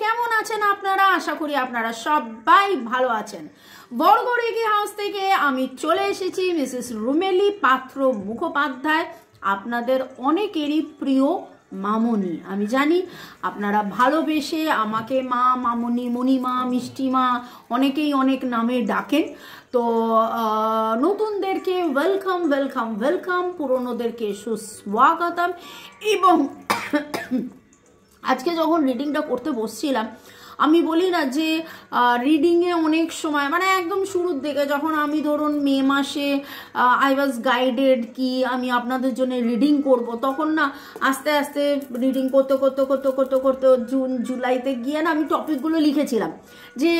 কেমন আছেন আপনারা? আশা করি আপনারা সবাই ভালো আছেন। বড়গড়ি হাউস থেকে আমি চলে এসেছি, মিসেস রুমেলি পাত্র মুখোপাধ্যায়, আপনাদের অনেকেরই প্রিয় মামনি। আমি জানি আপনারা ভালোবেসে আমাকে মা, মামনি, মণিমা, মিষ্টিমা অনেকেই অনেক নামে ডাকেন। তো নতুনদেরকে ওয়েলকাম ওয়েলকাম ওয়েলকাম, পুরনোদেরকে সুস্বাগতম। এবং আজকে যখন রিডিংটা করতে বসছিলাম, আমি বলি না যে রিডিংয়ে অনেক সময় মানে একদম শুরুর দিকে যখন আমি ধরুন মে মাসে আই ওয়াজ গাইডেড কি আমি আপনাদের জন্য রিডিং করব, তখন না আস্তে আস্তে রিডিং করতে করতে করতে করতে করতে জুন জুলাইতে গিয়ে না আমি টপিকগুলো লিখেছিলাম যে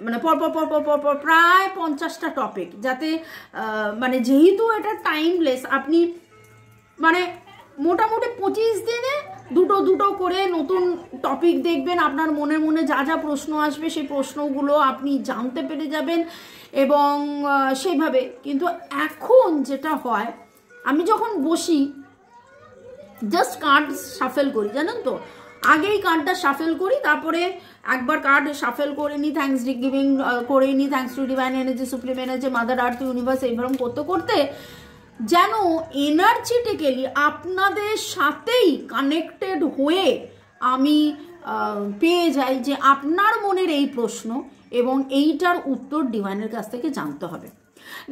মানে পরপর প্রায় 50টা টপিক, যাতে মানে যেহেতু এটা টাইমলেস, আপনি মানে মোটামুটি 25 দিনে দুটো দুটো করে নতুন টপিক দেখবেন। আপনার মনে মনে যা যা প্রশ্ন আসবে সেই প্রশ্নগুলো আপনি জানতে পেরে যাবেন এবং সেইভাবে। কিন্তু এখন যেটা হয়, আমি যখন বসি জাস্ট কার্ড শাফেল করি, জানেন তো, আগেই কার্ডটা শাফেল করি, তারপরে একবার কার্ড শাফেল করে নিই, থ্যাঙ্কস গিভিং করে নিই, thanks to divine energy, supreme energy, mother earth, universe, এইভাবে করতে করতে যেন এনার্জিটিক্যালি আপনাদের সাথেই কানেক্টেড হয়ে আমি পেয়ে যাই যে আপনার মনের এই প্রশ্ন এবং এইটার উত্তর ডিভাইনের কাছ থেকে জানতে হবে।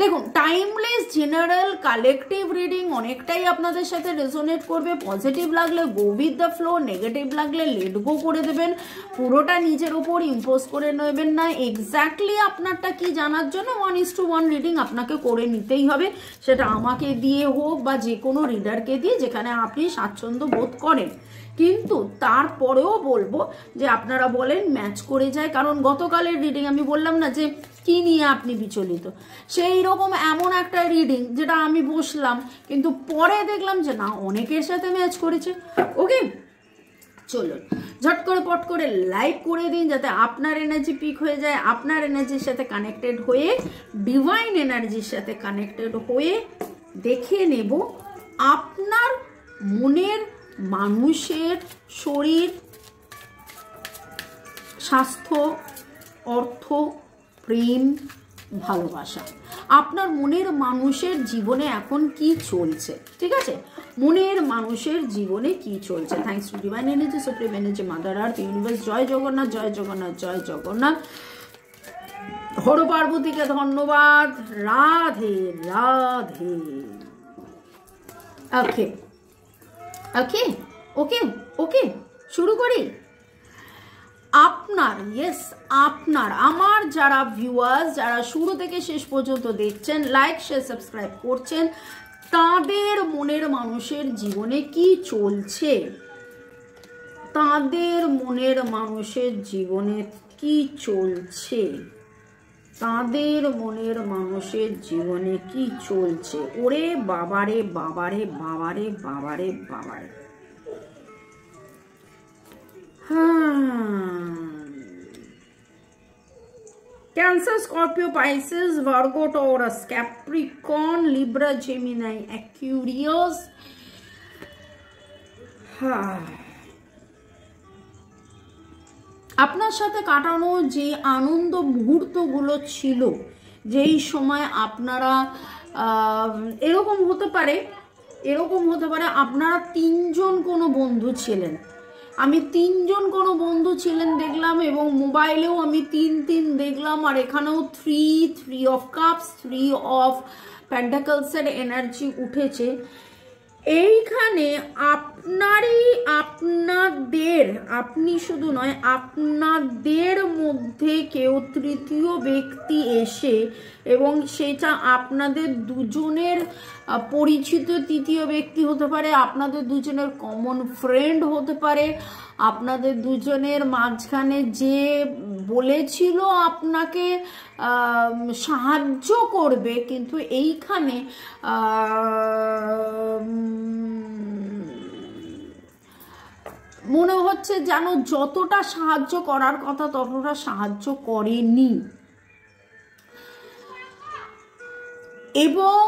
দেখুন, টাইমলেস জেনারেল কালেকটিভ রিডিং অনেকটাই আপনাদের সাথে রেজোনেট করবে। পজিটিভ লাগলে go with the flow, negative লাগলে লেট গো করে দেবেন। পুরোটা নিজের ওপর ইম্পোজ করে নেবেন না। এক্স্যাক্টলি আপনারটা কি জানার জন্য 1:1 রিডিং আপনাকে করে নিতেই হবে, সেটা আমাকে দিয়ে হোক বা যে কোনো রিডারকে দিয়ে, যেখানে আপনি স্বাচ্ছন্দ্য বোধ করেন। কিন্তু তারপরেও বলবো যে আপনারা বলেন ম্যাচ করে যায়, কারণ গতকালের রিডিং আমি বললাম না যে কি নিয়ে আপনি বিচলিত, সেই রকম এমন একটা রিডিং যেটা আমি বসলাম কিন্তু পরে দেখলাম যে না, অনেকের সাথে ম্যাচ করেছে। ওকে, চলুন ঝট করে পট করে লাইক করে দিন, যাতে আপনার এনার্জি পিক হয়ে যায়, আপনার এনার্জির সাথে কানেক্টেড হয়ে ডিভাইন এনার্জির সাথে কানেক্টেড হয়ে দেখে নেব আপনার মনের মানুষের শরীর, স্বাস্থ্য, অর্থ, প্রেম, ভালোবাসা, আপনার মনের মানুষের জীবনে এখন কি চলছে। ঠিক আছে, মনের মানুষের জীবনে কি চলছে। Thanks to divine energy, supreme energy, mother earth, universe. জয় জগন্নাথ, জয় জগন্নাথ, জয় জগন্নাথ। হর পার্বতীকে ধন্যবাদ। রাধে রাধে। ওকে ওকে ওকে ওকে, শুরু করি। আপনার, ইয়েস আপনার, আমার যারা ভিউয়ার্স, যারা শুরু থেকে শেষ পর্যন্ত দেখছেন, লাইক শেয়ার সাবস্ক্রাইব করছেন, তাদের মনের মানুষের জীবনে কি চলছে, তাদের মনের মানুষের জীবনে কি চলছে, তাদের মনের মানুষের জীবনে কি চলছে। ওরে বাবারে বাবারে বাবারে বাবারে বাবারে। Cancer, Scorpio, Pisces, Virgo, Taurus, Capricorn, Libra, Gemini, Aquarius. আপনার সাথে কাটানো যে আনন্দ মুহূর্তগুলো ছিল, যেই সময় আপনারা এরকম হতে পারে আপনারা 3 জন কোনো বন্ধু ছিলেন। আমি 3 জন কোনো বন্ধু ছিলেন দেখলাম, এবং মোবাইলেও আমি 3 দেখলাম, আর এখানেও 3 অফ কাপস, 3 অফ পেন্টাকলসের এনার্জি উঠেছে। এইখানে আপনি শুধু নয়, আপনাদের মধ্যে কেউ তৃতীয় ব্যক্তি এসে, এবং সেটা আপনাদের দুজনের পরিচিত তৃতীয় ব্যক্তি হতে পারে, আপনাদের দুজনের কমন ফ্রেন্ড হতে পারে, আপনাদের দুজনের মাঝখানে যে বলেছিল আপনাকে সাহায্য করবে, কিন্তু এইখানে মনে হচ্ছে যেন যতটা সাহায্য করার কথা ততটা সাহায্য করেনি। এবং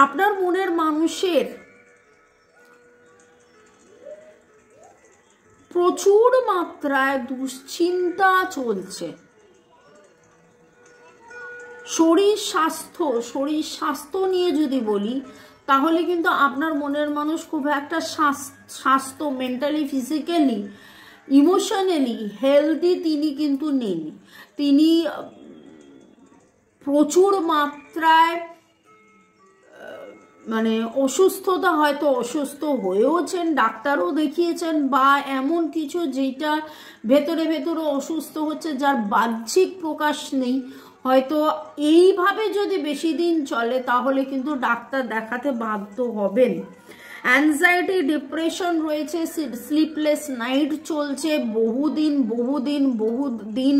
আপনার মনের মানুষের প্রচুর মাত্রায় দুশ্চিন্তা চলছে। শরীর স্বাস্থ্য নিয়ে যদি বলি তাহলে কিন্তু আপনার মনের মানুষ খুব একটা স্বাস্থ্য মেন্টালি, ফিজিক্যালি, ইমোশনালি হেলদি তিনি কিন্তু নেন। তিনি প্রচুর মাত্রায় মানে অসুস্থতা, হয়তো অসুস্থ হয়েওছেন, ডাক্তারও দেখিয়েছেন, বা এমন কিছু যেটা ভেতরে ভেতরে অসুস্থ হচ্ছে যার বাহ্যিক প্রকাশ নেই। হয়তো এইভাবে যদি বেশি দিন চলে তাহলে কিন্তু ডাক্তার দেখাতে বাধ্য হবেন। অ্যাংজাইটি, ডিপ্রেশন রয়েছে, স্লিপলেস নাইট চলছে, বহুদিন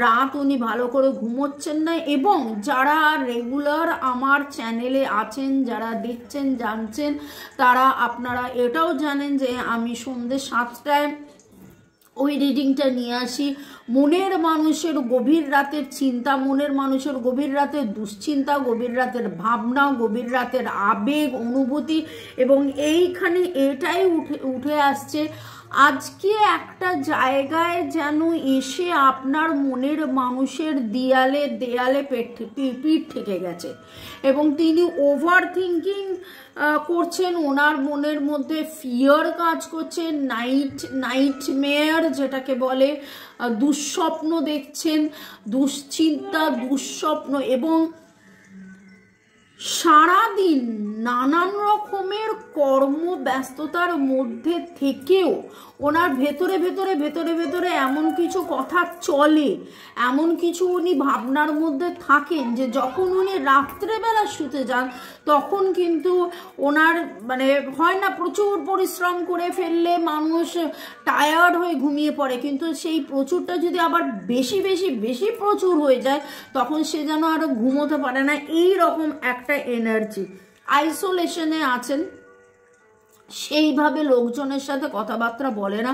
রাত উনি ভালো করে ঘুমোচ্ছেন না। এবং যারা রেগুলার আমার চ্যানেলে আছেন, যারা দেখছেন, জানছেন, তারা আপনারা এটাও জানেন যে আমি সন্ধ্যে 7টায় ওই রিডিংটা নিয়ে আসি। মনের মানুষের গভীর রাতের চিন্তা, মনের মানুষের গভীর রাতের দুশ্চিন্তা, গভীর রাতের ভাবনা, গভীর রাতের আবেগ, অনুভূতি, এবং এইখানে এটাই উঠে আসছে। আজকে একটা জায়গায় যেন এসে আপনার মনের মানুষের দেয়ালে পিঠ ঠেকে গেছে এবং তিনি ওভার থিঙ্কিং করছেন। ওনার মনের মধ্যে ফিয়ার কাজ করছে, নাইটমেয়ার যেটাকে বলে, দুঃস্বপ্ন দেখছেন, দুশ্চিন্তা, দুঃস্বপ্ন, এবং সারাদিন নানান রকমের কর্মব্যস্ততার মধ্যে থেকেও ওনার ভেতরে এমন কিছু কথা চলে, এমন কিছু উনি ভাবনার মধ্যে থাকেন যে যখন উনি রাত্রেবেলা শুতে যান তখন কিন্তু ওনার মানে হয় না, প্রচুর পরিশ্রম করে ফেললে মানুষ টায়ার্ড হয়ে ঘুমিয়ে পড়ে, কিন্তু সেই প্রচুরটা যদি আবার বেশি প্রচুর হয়ে যায় তখন সে যেন আরো ঘুমোতে পারে না। এই রকম একটা এনার্জি। আইসোলেশনে আছেন, সেইভাবে লোকজনের সাথে কথাবার্তা বলে না।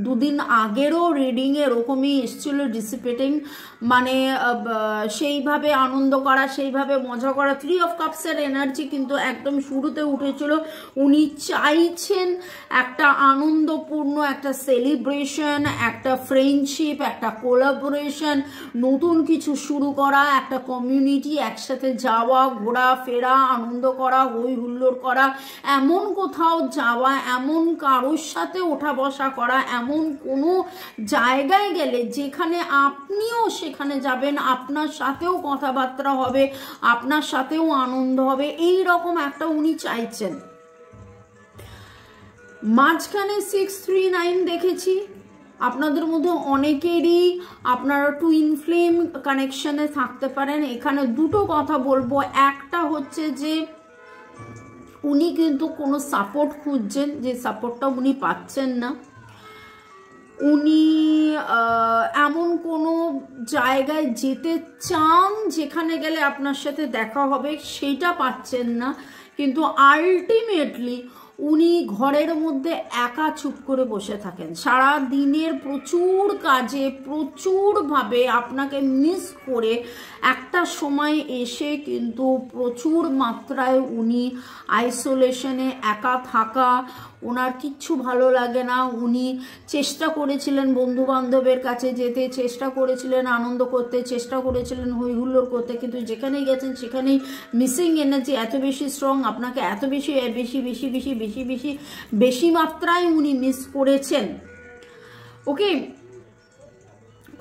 দুদিন আগেরও রিডিং এরকমই এসেছিল, ডিসিপেটিং, মানে সেইভাবে আনন্দ করা, সেইভাবে মজা করা। 3 অফ কাপসের এনার্জি কিন্তু একদম শুরুতে উঠেছিল। উনি চাইছেন একটা আনন্দপূর্ণ একটা সেলিব্রেশন, একটা ফ্রেন্ডশিপ, একটা কোলাবোরেশন, নতুন কিছু শুরু করা, একটা কমিউনিটি, একসাথে যাওয়া, ঘোরা ফেরা, আনন্দ করা, হই হুল্লোড় করা, এমন কোথাও যাওয়া, এমন কারোর সাথে ওঠা বসা করা, এমন কোনো জায়গায় গেলে যেখানে আপনিও সেখানে যাবেন, আপনার সাথেও কথাবার্তা হবে, আপনার সাথেও আনন্দ হবে, এই রকম একটা উনি চাইছেন। মাঝখানে 639 দেখেছি। আপনাদের মধ্যে অনেকেরই আপনারা টুইন ফ্লেম কানেকশনে থাকতে পারেন। এখানে দুটো কথা বলবো। একটা হচ্ছে যে উনি কিন্তু কোনো সাপোর্ট খুঁজছেন, যে সাপোর্টটা উনি পাচ্ছেন না। উনি এমন কোনো জায়গায় যেতে চান যেখানে গেলে আপনার সাথে দেখা হবে, সেইটা পাচ্ছেন না। কিন্তু আলটিমেটলি উনি ঘরের মধ্যে একা চুপ করে বসে থাকেন। সারা দিনের প্রচুর কাজে প্রচুরভাবে আপনাকে মিস করে একটা সময় এসে কিন্তু প্রচুর মাত্রায় উনি আইসোলেশনে একা থাকা, ওনার কিচ্ছু ভালো লাগে না। উনি চেষ্টা করেছিলেন বন্ধু বান্ধবের কাছে যেতে, চেষ্টা করেছিলেন আনন্দ করতে, চেষ্টা করেছিলেন হই হুল্লোড় করতে, কিন্তু যেখানেই গেছেন সেখানেই মিসিং এনার্জি এত বেশি স্ট্রং, আপনাকে এত বেশি মাত্রায় উনি মিস করেছেন। ওকে,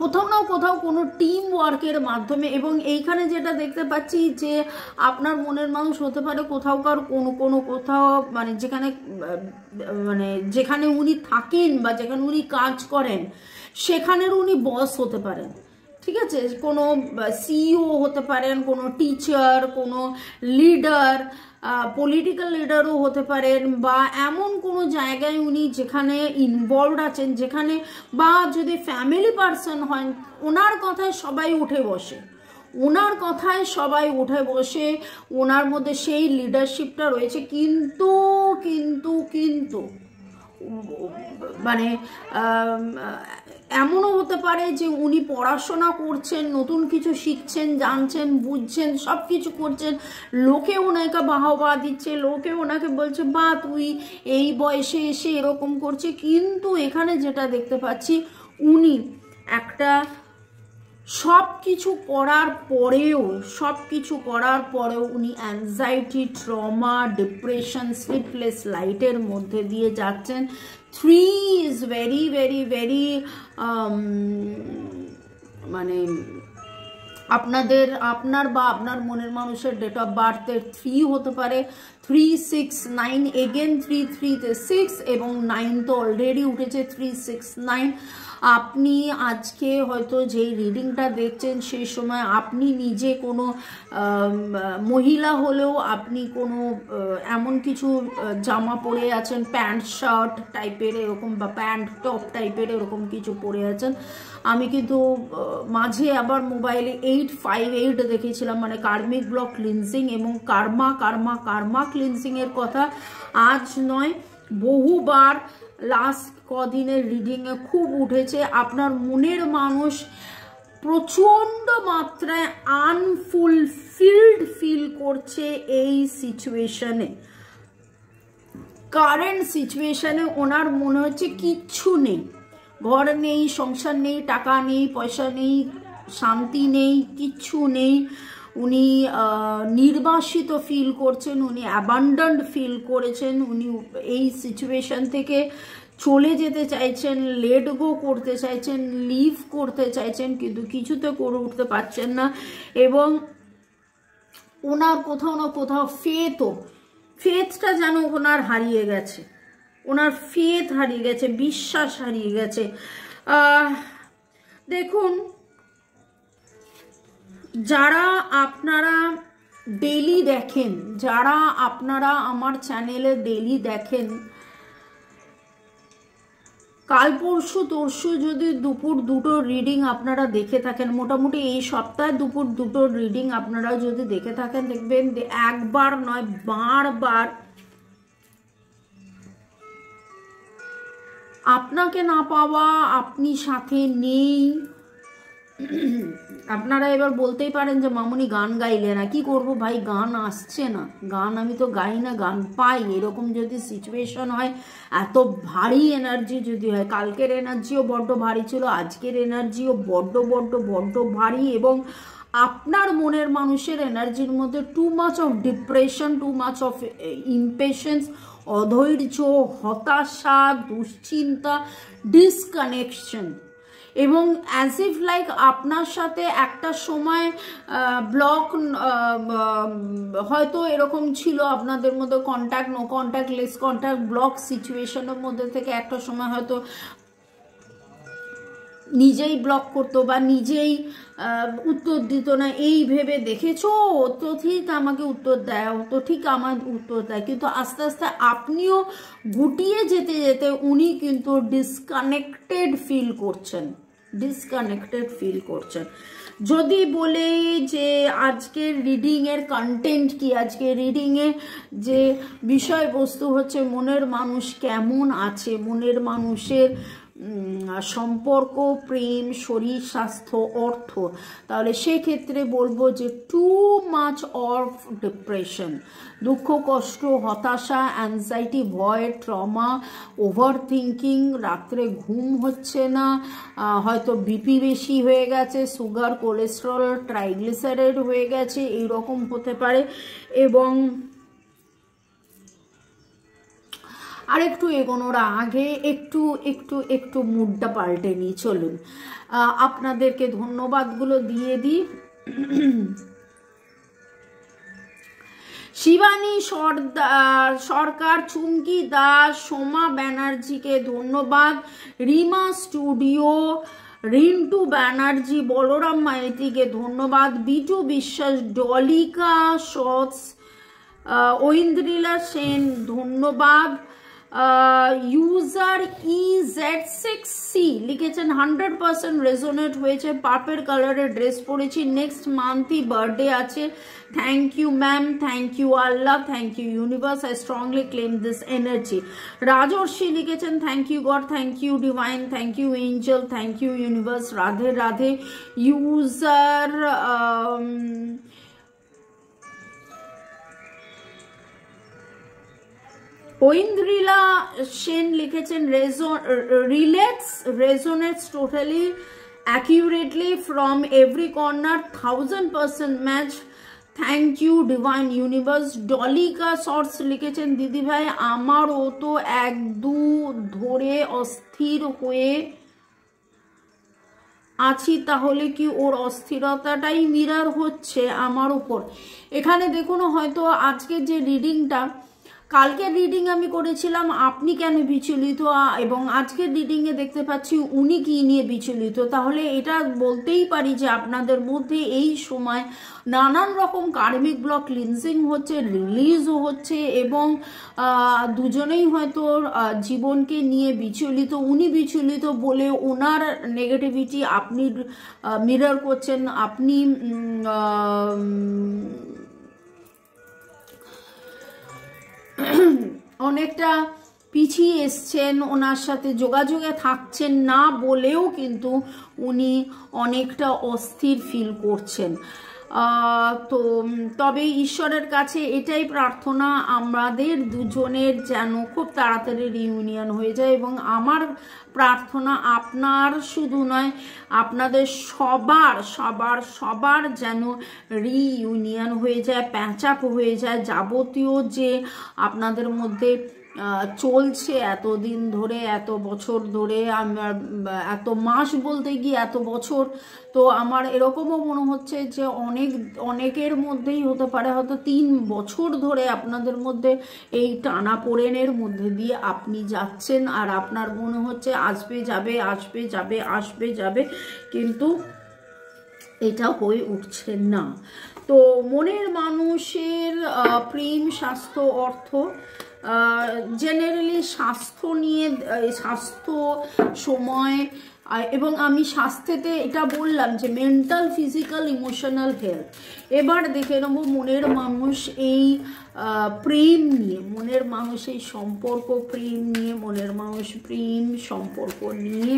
কোথাও না কোথাও কোনো টিম ওয়ার্কের মাধ্যমে। এবং এইখানে যেটা দেখতে পাচ্ছি যে আপনার মনের মানুষ হতে পারে কোথাওকার কোথাও মানে যেখানে উনি থাকেন বা যেখানে উনি কাজ করেন সেখানের উনি বস হতে পারেন। ঠিক আছে, কোনো সিইও হতে পারেন, কোনো টিচার, কোনো লিডার, পলিটিক্যাল লিডারও হতে পারেন, বা এমন কোনো জায়গায় উনি যেখানে ইনভলভড আছেন, যেখানে, বা যদি ফ্যামিলি পার্সন হয়, ওনার কথায় সবাই উঠে বসে, ওনার মধ্যে সেই লিডারশিপটা রয়েছে। কিন্তু মানে এমনও হতে পারে যে উনি পড়াশোনা করছেন, নতুন কিছু শিখছেন, জানছেন, বুঝছেন, সব কিছু করছেন, লোকে ওনাকে বাহবা দিচ্ছে, লোকে ওনাকে বলছে বা তুই এই বয়সে এসে এরকম করছে। কিন্তু এখানে যেটা দেখতে পাচ্ছি, উনি একটা সব কিছু করার পরেও উনি অ্যাংজাইটি, ট্রমা, ডিপ্রেশন, স্লিপলেস লাইটের মধ্যে দিয়ে যাচ্ছেন। 3 ইজ ভেরি ভেরি ভেরি মানে আপনার বা আপনার মনের মানুষের ডেট অফ বার্থের 3 হতে পারে, 3, 6, 9, এগেন 3তে 6 এবং 9 তো অলরেডি উঠেছে, 3, 6, 9। আপনি আজকে হয়তো যেই রিডিংটা দেখছেন সেই সময় আপনি নিজে কোনো মহিলা হলেও আপনি কোনো এমন কিছু জামা পরে আছেন, প্যান্ট শার্ট টাইপের এরকম বা প্যান্ট টপ টাইপের এরকম কিছু পরে আছেন। আমি কিন্তু মাঝে আবার মোবাইলে 858 দেখেছিলাম, মানে কার্মিক ব্লক ক্লিনজিং এবং কার্মা ক্লিনজিং এর কথা আজ নয় বহুবার লাস্ট কদিনের রিডিংয়ে খুব উঠেছে। আপনার মনের মানুষ প্রচন্ড মাত্রায় আনফুলফিলড ফিল করছে এই সিচুয়েশনে, কারেন্ট সিচুয়েশনে। ওনার মনে হচ্ছে কিচ্ছু নেই, ঘর নেই, সংসার নেই, টাকা নেই, পয়সা নেই, শান্তি নেই, কিচ্ছু নেই। উনি নির্বাসিত ফিল করছেন, উনি অ্যাবান্ডন্ড ফিল করেছেন, উনি এই সিচুয়েশন থেকে চলে যেতে চাইছেন, লেট গো করতে চাইছেন, লিভ করতে চাইছেন, কিন্তু কিছুতে করে উঠতে পারছেন না। এবং ওনার কোথাও না কোথাও ফেথটা যেন ওনার হারিয়ে গেছে, ওনার ফেথ হারিয়ে গেছে, বিশ্বাস হারিয়ে গেছে। দেখুন, যারা আপনারা ডেলি দেখেন, যারা আপনারা আমার চ্যানেলে ডেলি দেখেন, কাল পরশু তরশু যদি দুপুর 2টো রিডিং আপনারা দেখে থাকেন, মোটামুটি এই সপ্তাহে দুপুর 2টো রিডিং আপনারা যদি দেখে থাকেন, দেখবেন একবার নয় বারবার আপনাকে না পাওয়া, আপনি সাথে নেই। আপনারা এবার বলতেই পারেন যে মামুনি গান গাইলে না, কি করব ভাই, গান আসছে না, গান আমি তো গাই না, গান পাই। এরকম যদি সিচুয়েশন হয়, এত ভারী এনার্জি যদি হয়, কালকের এনার্জিও বড্ড ভারী ছিল, আজকের এনার্জিও বড্ড ভারী, এবং আপনার মনের মানুষের এনার্জির মধ্যে too much of depression, too much of impatience, অধৈর্য, হতাশা, দুশ্চিন্তা, ডিসকানেকশন। এবং অ্যাজ ইফ লাইক আপনার সাথে একটা সময় ব্লক হয়তো এরকম ছিল, আপনাদের মধ্যে contact, no contact, less contact, block সিচুয়েশনের মধ্যে থেকে একটা সময় হয়তো নিজেই ব্লক করতো বা নিজেই উত্তর দিত না, এই ভেবে দেখেছো ও তো ঠিক আমাকে উত্তর দেয়, ও তো ঠিক আমার উত্তর দেয়, কিন্তু আস্তে আস্তে আপনিও গুটিয়ে যেতে যেতে উনি কিন্তু ডিসকানেক্টেড ফিল করছেন। যদি বলে যে আজকের রিডিংয়ের কন্টেন্ট কি, আজকের রিডিংয়ে যে বিষয়বস্তু হচ্ছে মনের মানুষ কেমন আছে, মনের মানুষের সম্পর্ক, প্রেম, শরীর স্বাস্থ্য, অর্থ, তাহলে সেক্ষেত্রে বলবো যে টু মাচ অফ ডিপ্রেশন, দুঃখ, কষ্ট, হতাশা, অ্যাংজাইটি, ভয়, ট্রমা, ওভার থিঙ্কিং, রাত্রে ঘুম হচ্ছে না, হয়তো বিপি বেশি হয়ে গেছে, সুগার, কোলেস্ট্রল, ট্রাইগ্লিসারাইড হয়ে গেছে, এইরকম হতে পারে। এবং আর একটু এগোনোর আগে একটু মুডটা পাল্টে নিই, চলুন আপনাদেরকে ধন্যবাদগুলো দিয়ে দিই। শিবানী সরকার, চুমকি দাস, সোমা ব্যানার্জিকে ধন্যবাদ, রিমা স্টুডিও, রিন্টু ব্যানার্জি, বলরাম মাইতিকে ধন্যবাদ, বিটু বিশ্বাস, ডলিকা শটস, ঐন্দ্রিলা সেন ধন্যবাদ, ইউজার EZ6C লিখেছেন 100% রেজোনেট হয়েছে, পার্পল কালারের ড্রেস পরেছি, নেক্সট মান্থই বার্থডে আছে। Thank you ma'am, thank you Allah, thank you universe, I strongly claim this energy. Rajarshi লিখেছেন thank you God, thank you divine, thank you angel, thank you universe, Radhe Radhe. User Aindrila Sen লিখেছেন resonates totally accurately from every corner, 1000% match, thank you divine universe. Dolika shorts লিখেছেন দিদি ভাই আমারও তো এক দু ধরে অস্থির হয়ে আছি, তাহলে কি ওর অস্থিরতাটাই মিরর হচ্ছে আমার উপর? এখানে দেখুন, হয়তো আজকের যে রিডিংটা, কালকের রিডিং আমি করেছিলাম আপনি কেন বিচলিত, এবং আজকের রিডিংয়ে দেখতে পাচ্ছি উনি কি নিয়ে বিচলিত। তাহলে এটা বলতেই পারি যে আপনাদের মধ্যে এই সময় নানান রকম কার্মিক ব্লক ক্লিনজিং হচ্ছে, রিলিজও হচ্ছে, এবং দুজনেই হয়তো জীবনকে নিয়ে বিচলিত। উনি বিচলিত বলে ওনার নেগেটিভিটি আপনি মিরর করছেন, আপনি অনেকটা পিছিয়ে এসছেন, ওনার সাথে যোগাযোগে থাকছেন না বলেও কিন্তু উনি অনেকটা অস্থির ফিল করছেন। তো তবে ঈশ্বরের কাছে এটাই প্রার্থনা আমাদের দুজনের যেন খুব তাড়াতাড়ি রিইউনিয়ন হয়ে যায়, এবং আমার প্রার্থনা আপনার শুধু নয়, আপনাদের সবার সবার সবার যেন রিইউনিয়ন হয়ে যায়, প্যাচ আপ হয়ে যায়। যাবতীয় যে আপনাদের মধ্যে চলছে এতদিন ধরে, এত বছর ধরে, আমার এত মাস বলতে গিয়ে এত বছর, তো আমার এরকমও মনে হচ্ছে যে অনেকের মধ্যেই হতে পারে হয়তো 3 বছর ধরে আপনাদের মধ্যে এই টানাপোড়েনের মধ্যে দিয়ে আপনি যাচ্ছেন, আর আপনার মনে হচ্ছে আসবে যাবে আসবে যাবে আসবে যাবে, কিন্তু এটা হয়ে উঠছে না। তো মনের মানুষের প্রেম, স্বাস্থ্য, অর্থ, জেনারেলি স্বাস্থ্য নিয়ে, স্বাস্থ্য, সময়, এবং আমি স্বাস্থ্যতে এটা বললাম যে মেন্টাল, ফিজিক্যাল, ইমোশনাল হেলথ। এবার দেখে নেব মনের মানুষ এই প্রেম নিয়ে, মনের মানুষ এই সম্পর্ক প্রেম নিয়ে, মনের মানুষ প্রেম সম্পর্ক নিয়ে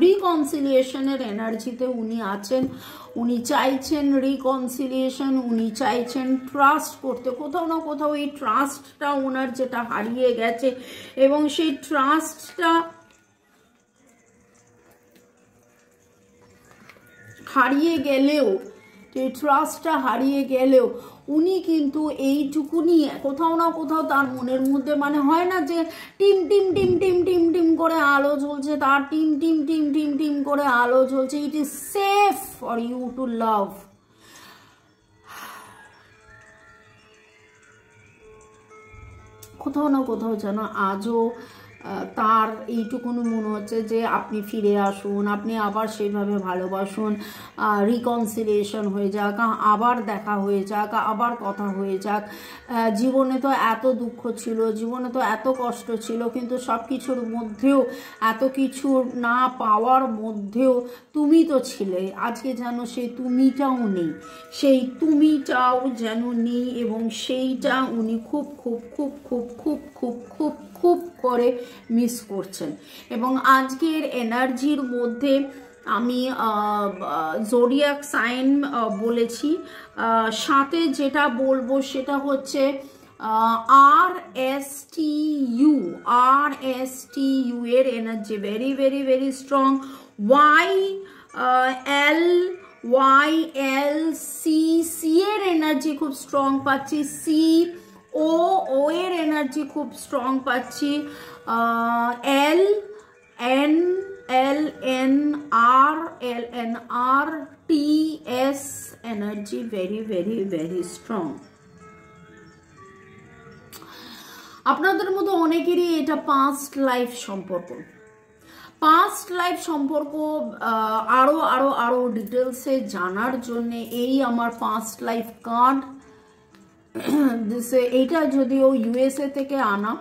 রিকনসিলিয়েশনের এনার্জিতে উনি আছেন। উনি চাইছেন রিকনসিলিয়েশন, উনি চাইছেন ট্রাস্ট করতে। কোথাও না কোথাও এই ট্রাস্টটা ওনার যেটা হারিয়ে গেছে, এবং সেই ট্রাস্টটা হারিয়ে গেলেও উনি কিন্তু এইটুকুনি কোথাও না কোথাও তার মনের মধ্যে, মানে হয় না যে টিম টিম টিম টিম টিম টিম করে আলো জ্বলছে, তার টিম টিম টিম টিম টিম করে আলো জ্বলছে। It is safe for you to love. কোথাও না কোথাও যেন আজও তার এইটুকুনি মনে হচ্ছে যে আপনি ফিরে আসুন, আপনি আবার সেইভাবে ভালোবাসুন, রিকনসিলিয়েশন হয়ে যাক, আবার দেখা হয়ে যাক, আবার কথা হয়ে যাক। জীবনে তো এত দুঃখ ছিল, জীবনে তো এত কষ্ট ছিল, কিন্তু সব কিছুর মধ্যেও, এত কিছু না পাওয়ার মধ্যেও তুমি তো ছিলে। আজকে যেন সেই তুমিটাও নেই, সেই তুমিটাও যেন নেই, এবং সেইটা উনি খুব খুব খুব খুব খুব খুব খুব খুব করে মিস করছেন। এবং আজকের এনার্জির মধ্যে আমি জোডিয়াক সাইন বলেছি, সাথে যেটা বলবো সেটা হচ্ছে RSTU এর energy very very very strong. YLC এর এনার্জি খুব স্ট্রং পাচ্ছি। ও এর এনার্জি খুব স্ট্রং পাচ্ছি। LNR energy very very very strong. আপনাদের মধ্যে অনেকেরই এটা পাস্ট লাইফ সম্পর্ক। পাস্ট লাইফ সম্পর্ক আরো আরো আরো ডিটেলসে জানার জন্য এই আমার পাস্ট লাইফ কার্ড এইটা যদিও ইউএসএ থেকে আনা,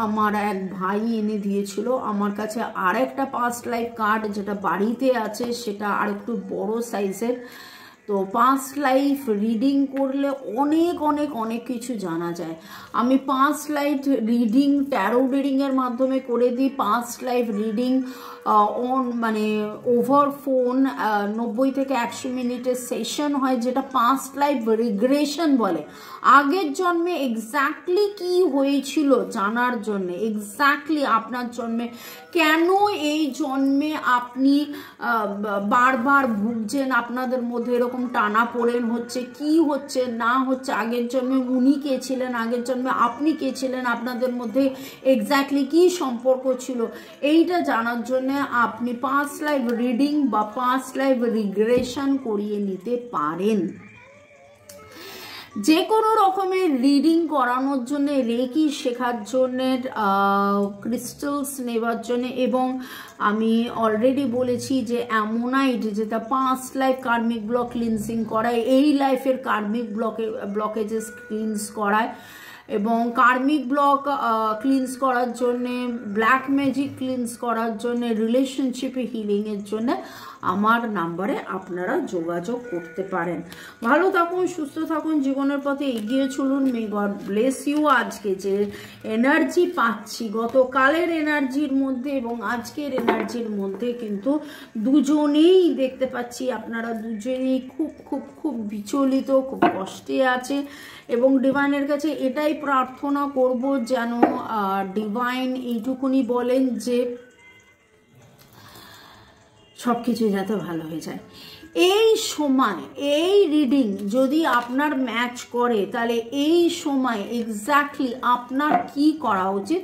আমার এক ভাই এনে দিয়েছিল আমার কাছে। আর একটা পাস্ট লাইফ কার্ড যেটা বাড়িতে আছে, সেটা আর একটু বড় সাইজের। তো পাস্ট লাইফ রিডিং করলে অনেক অনেক অনেক কিছু জানা যায়। আমি পাস্ট লাইফ রিডিং ট্যারো রিডিংয়ের মাধ্যমে করে দিই। পাস্ট লাইফ রিডিং মানে ওভার ফোন 90 থেকে 100 মিনিটের সেশন হয়, যেটা পাস্ট লাইফ রিগ্রেশন বলে। আগের জন্মে এক্স্যাক্টলি কি হয়েছিল জানার জন্য, এক্স্যাক্টলি আপনার জন্মে কেন এই জন্মে আপনি বারবার ভুগছেন, আপনাদের মধ্যে এরকম টানা পোড়েন হচ্ছে, কি হচ্ছে না হচ্ছে, আগের জন্মে উনি কে ছিলেন, আগের জন্মে আপনি কে ছিলেন, আপনাদের মধ্যে এক্স্যাক্টলি কি সম্পর্ক ছিল, এইটা জানার জন্য আপনি পাস্ট লাইফ রিডিং বা পাস্ট লাইফ রিগ্রেশন করিয়ে নিতে পারেন। যে কোনো রকমের রিডিং করানোর জন্য, রেকি শেখার জন্য, ক্রিস্টালস নেওয়ার জন্য, এবং আমি অলরেডি বলেছি যে অ্যামোনাইট যেটা পাস্ট লাইফ কার্মিক ব্লক ক্লিনজিং করায়, এই লাইফের কার্মিক ব্লকেজেস ক্লিনস করায়, এবং কার্মিক ব্লক ক্লিনস করার জন্যে, ব্ল্যাক ম্যাজিক ক্লিনস করার জন্যে, রিলেশনশিপে হিলিংয়ের জন্য আমার নাম্বারে আপনারা যোগাযোগ করতে পারেন। ভালো থাকুন, সুস্থ থাকুন, জীবনের পথে এগিয়ে চলুন। May God bless you. আজকে যে এনার্জি পাচ্ছি, গতকালের এনার্জির মধ্যে এবং আজকের এনার্জির মধ্যে কিন্তু দুজনেই দেখতে পাচ্ছি, আপনারা দুজনেই খুব খুব খুব বিচলিত, খুব কষ্টে আছে, এবং ডিভাইনের কাছে এটাই প্রার্থনা করব যেন ডিভাইন এইটুকুনি বলেন যে সব কিছু যাতে ভালো হয়ে যায়। এই সময় এই রিডিং যদি আপনার ম্যাচ করে, তাহলে এই সময় এক্স্যাক্টলি আপনার কি করা উচিত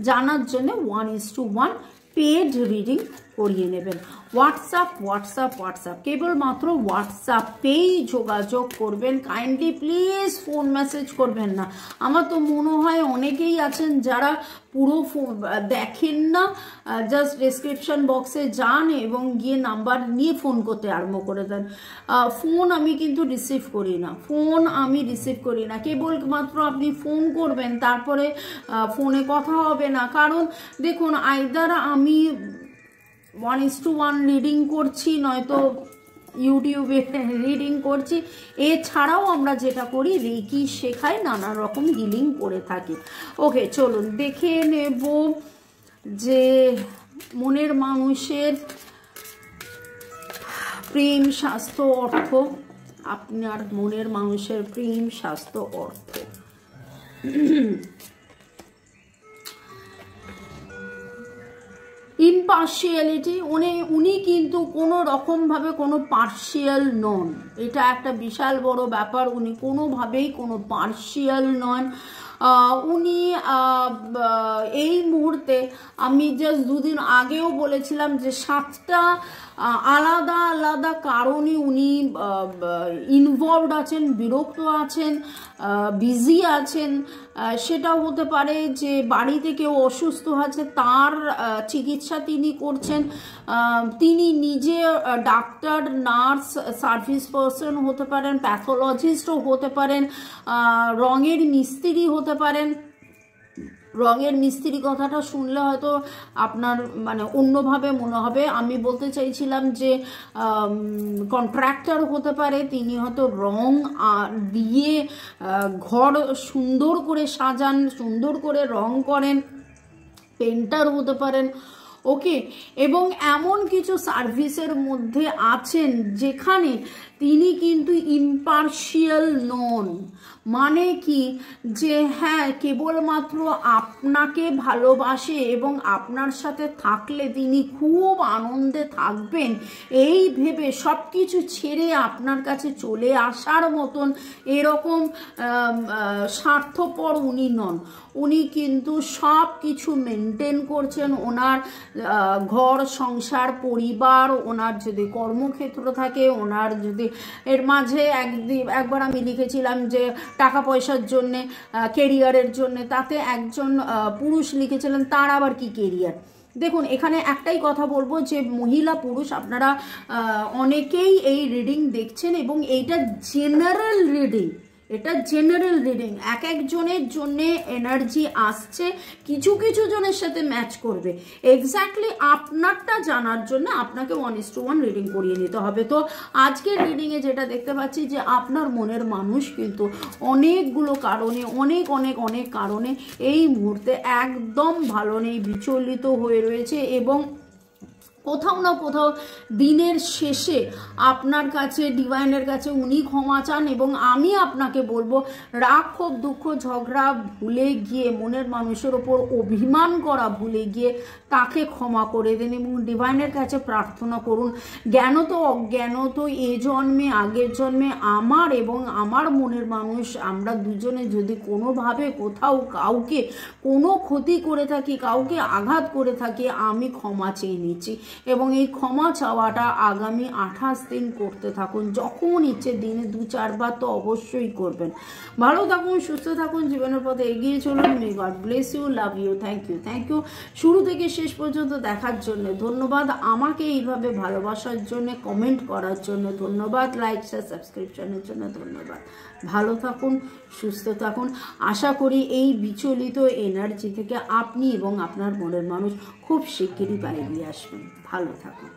জানার জন্য 1:1 পেড রিডিং করিয়ে নেবেন। হোয়াটসঅ্যাপ কেবলমাত্র হোয়াটসঅ্যাপেই যোগাযোগ করবেন। কাইন্ডলি প্লিজ ফোন মেসেজ করবেন না। আমার তো মনে হয় অনেকেই আছেন যারা পুরো দেখেন না, জাস্ট ডেসক্রিপশন বক্সে যান এবং গিয়ে নাম্বার নিয়ে ফোন করতে আরম্ভ করে দেন। ফোন আমি কিন্তু রিসিভ করি না। কেবলমাত্র আপনি ফোন করবেন, তারপরে ফোনে কথা হবে না। কারণ দেখুন, আইদার আমি 1:1 রিডিং করছি, নয়তো ইউটিউবে রিডিং করছি। এছাড়াও আমরা যেটা করি, রেকি শেখাই, নানা রকম হিলিং করে থাকি। ওকে, চলুন দেখে নেব যে মনের মানুষের প্রেম, স্বাস্থ্য, অর্থ। আপনার মনের মানুষের প্রেম, স্বাস্থ্য, অর্থ। ইম্পার্শিয়ালিটি, উনি কিন্তু কোনো রকমভাবে কোনো পার্শিয়াল নন। এটা একটা বিশাল বড় ব্যাপার। উনি কোনোভাবেই কোনো পার্শিয়াল নন। উনি এই মুহূর্তে, আমি জাস্ট দুদিন আগেও বলেছিলাম যে 7টা আলাদা আলাদা কারণে উনি ইনভলভড আছেন, বিরক্ত আছেন, বিজি আছেন। সেটাও হতে পারে যে বাড়িতে কেউ অসুস্থ আছে, তার চিকিৎসা তিনি করছেন। তিনি নিজে ডাক্তার, নার্স, সার্ভিস পার্সন হতে পারেন, প্যাথোলজিস্টও হতে পারেন, রঙের মিস্ত্রি হতে পারেন। রঙের মিস্ত্রি কথাটা শুনলে হয়তো আপনার মানে অন্যভাবে মনে হবে। আমি বলতে চাইছিলাম যে কন্ট্রাক্টর হতে পারে, তিনি হয়তো রং দিয়ে ঘর সুন্দর করে সাজান, সুন্দর করে রং করেন। পেন্টার হতে পারেন। ওকে, এবং এমন কিছু সার্ভিসের মধ্যে আছেন যেখানে তিনি কিন্তু ইম্পার্শিয়াল নন। মানে কি, যে হ্যাঁ, কেবলমাত্র আপনাকে ভালোবাসে এবং আপনার সাথে থাকলে তিনি খুব আনন্দে থাকবেন, এই ভেবে সব কিছু ছেড়ে আপনার কাছে চলে আসার মতন এরকম স্বার্থপর উনি নন। উনি কিন্তু সব কিছু মেনটেন করছেন। ওনার ঘর, সংসার, পরিবার, ওনার যদি কর্মক্ষেত্র থাকে, ওনার যদি এর মাঝে একবার আমি লিখেছিলাম যে টাকা পয়সার জন্যে, কেরিয়ারের জন্যে, তাতে একজন পুরুষ লিখেছিলেন তার আবার কি কেরিয়ার। দেখুন, এখানে একটাই কথা বলবো যে মহিলা পুরুষ আপনারা অনেকেই এই রিডিং দেখছেন এবং এইটা জেনারেল রিডিং, এটা জেনারেল রিডিং, এক একজনের জন্যে এনার্জি আসছে, কিছু কিছু জনের সাথে ম্যাচ করবে। এক্স্যাক্টলি আপনারটা জানার জন্য আপনাকে 1:1 রিডিং করিয়ে নিতে হবে। তো আজকের রিডিংয়ে যেটা দেখতে পাচ্ছি যে আপনার মনের মানুষ কিন্তু অনেকগুলো কারণে, অনেক অনেক অনেক কারণে এই মুহূর্তে একদম ভালো নেই, বিচলিত হয়ে রয়েছে এবং কোথাও না কোথাও দিনের শেষে আপনার কাছে, ডিভাইনের কাছে উনি ক্ষমা চান এবং আমি আপনাকে বলবো রাগ, ক্ষোভ, দুঃখ, ঝগড়া ভুলে গিয়ে, মনের মানুষের ওপর অভিমান করা ভুলে গিয়ে তাকে ক্ষমা করে দিন এবং ডিভাইনের কাছে প্রার্থনা করুন। জ্ঞানত অজ্ঞানত এ জন্মে, আগের জন্মে আমার এবং আমার মনের মানুষ, আমরা দুজনে যদি কোনোভাবে কোথাও কাউকে কোনো ক্ষতি করে থাকি, কাউকে আঘাত করে থাকি, আমি ক্ষমা চেয়ে নিচ্ছি এবং এই ক্ষমা চাওয়াটা আগামী 28 দিন করতে থাকুন। যখন ইচ্ছে দিনে 2-4 বার তো অবশ্যই করবেন। ভালো থাকুন, সুস্থ থাকুন, জীবনের পথে এগিয়ে চলুন। May God bless you, love you, thank you, thank you. শুরু থেকে শেষ পর্যন্ত দেখার জন্য ধন্যবাদ, আমাকে এইভাবে ভালোবাসার জন্য, কমেন্ট করার জন্য ধন্যবাদ, লাইক শেয়ার সাবস্ক্রিপশনের জন্য ধন্যবাদ। ভালো থাকুন, সুস্থ থাকুন। আশা করি এই বিচলিত এনার্জি থেকে আপনি এবং আপনার মনের মানুষ খুব শিগগিরই বাইরে আসবেন। ভালো থাকুন।